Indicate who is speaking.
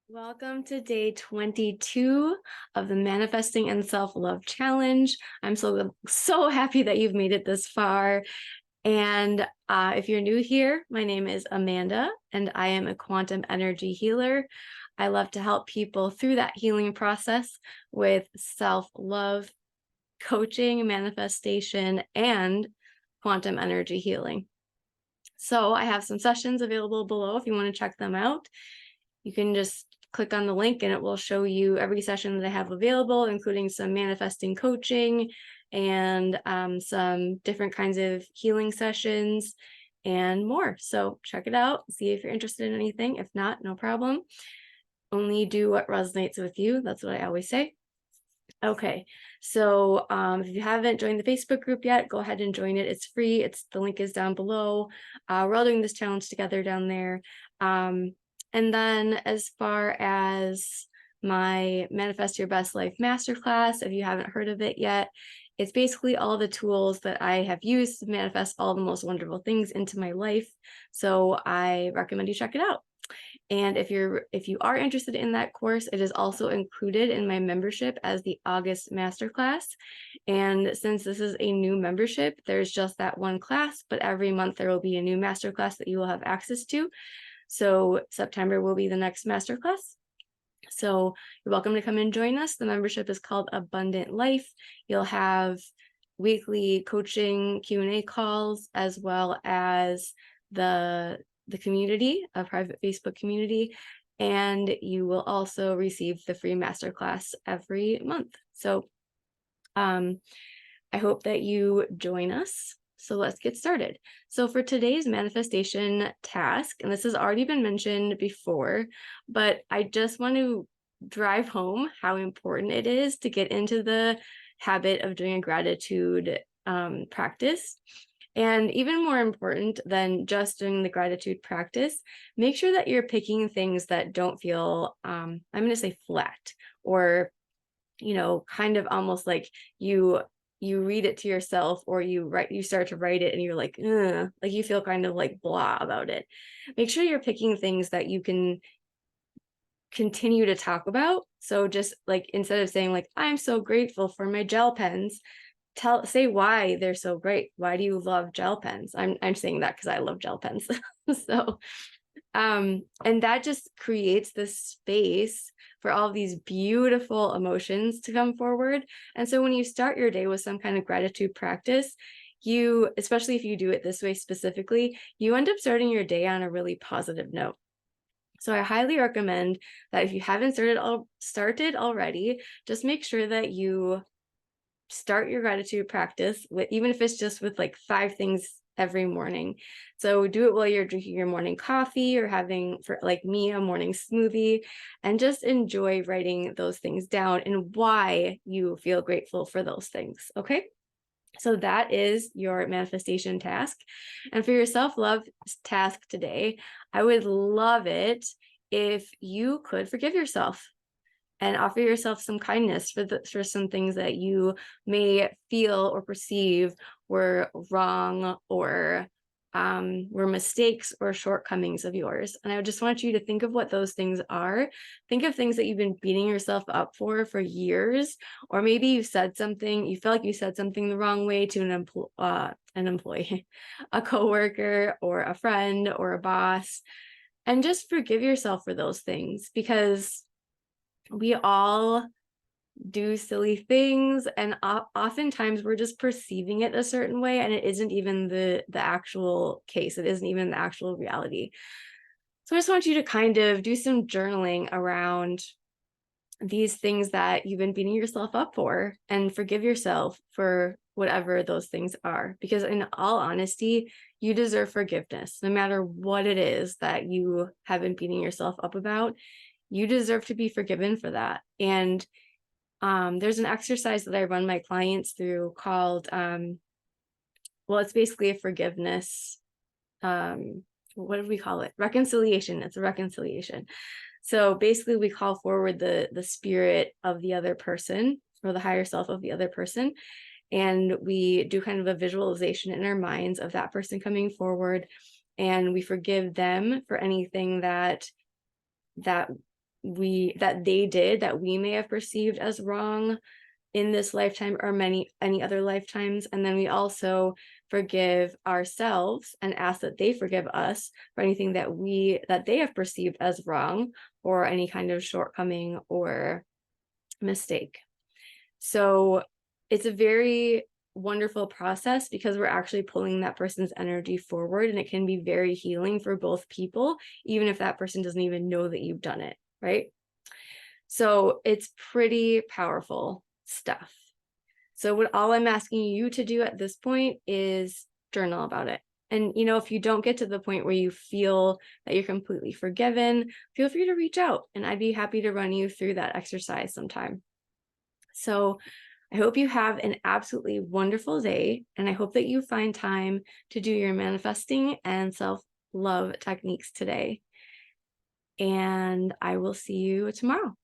Speaker 1: Welcome to day 22 of the Manifesting and Self-Love Challenge. I'm so happy that you've made it this far. And if you're new here, my name is Amanda, and I am a quantum energy healer. I love to help people through that healing process with self-love, coaching, manifestation, and quantum energy healing. So I have some sessions available below if you want to check them out. You can just click on the link and it will show you every session that I have available, including some manifesting coaching and some different kinds of healing sessions and more. So check it out, see if you're interested in anything. If not, no problem. Only do what resonates with you. That's what I always say. Okay, so if you haven't joined the Facebook group yet, go ahead and join it. It's free. The link is down below. We're all doing this challenge together down there. And then as far as my Manifest Your Best Life Masterclass, if you haven't heard of it yet, it's basically all the tools that I have used to manifest all the most wonderful things into my life. So I recommend you check it out. And if you are interested in that course, it is also included in my membership as the August masterclass. And since this is a new membership, there's just that one class, but every month there will be a new masterclass that you will have access to. So September will be the next masterclass. So you're welcome to come and join us. The membership is called Abundant Life. You'll have weekly coaching Q&A calls, as well as the community, a private Facebook community, and you will also receive the free masterclass every month. So I hope that you join us. So let's get started. So for today's manifestation task, and this has already been mentioned before, but I just want to drive home how important it is to get into the habit of doing a gratitude practice. And even more important than just doing the gratitude practice, make sure that you're picking things that don't feel, I'm going to say flat, or, kind of almost like you read it to yourself, or you start to write it and you're like, ugh, like you feel kind of like blah about it. Make sure you're picking things that you can continue to talk about. So just like, instead of saying like, I'm so grateful for my gel pens, say why they're so great. Why do you love gel pens? I'm saying that because I love gel pens. So and that just creates this space for all of these beautiful emotions to come forward. And so when you start your day with some kind of gratitude practice, especially if you do it this way specifically, you end up starting your day on a really positive note. So I highly recommend that if you haven't started already, just make sure that you start your gratitude practice with, even if it's just with like 5 things every morning. So do it while you're drinking your morning coffee or having, for like me, a morning smoothie, and just enjoy writing those things down and why you feel grateful for those things. Okay. So that is your manifestation task. And for your self-love task today, I would love it if you could forgive yourself and offer yourself some kindness for some things that you may feel or perceive were wrong, or were mistakes or shortcomings of yours. And I just want you to think of what those things are. Think of things that you've been beating yourself up for years, or maybe you feel like you said something the wrong way to an employee, a coworker, or a friend, or a boss. And just forgive yourself for those things, because we all do silly things, and oftentimes we're just perceiving it a certain way, and it isn't even the actual case. It isn't even the actual reality. So I just want you to kind of do some journaling around these things that you've been beating yourself up for, and forgive yourself for whatever those things are, because in all honesty, you deserve forgiveness. No matter what it is that you have been beating yourself up about, you deserve to be forgiven for that. And there's an exercise that I run my clients through called, it's basically a forgiveness. What do we call it? Reconciliation. It's a reconciliation. So basically we call forward the spirit of the other person, or the higher self of the other person. And we do kind of a visualization in our minds of that person coming forward, and we forgive them for anything that they did that we may have perceived as wrong in this lifetime or any other lifetimes. And then we also forgive ourselves and ask that they forgive us for anything that they have perceived as wrong or any kind of shortcoming or mistake. So it's a very wonderful process because we're actually pulling that person's energy forward, and it can be very healing for both people, even if that person doesn't even know that you've done it, right? So it's pretty powerful stuff. So all I'm asking you to do at this point is journal about it. And, if you don't get to the point where you feel that you're completely forgiven, feel free to reach out and I'd be happy to run you through that exercise sometime. So I hope you have an absolutely wonderful day, and I hope that you find time to do your manifesting and self-love techniques today. And I will see you tomorrow.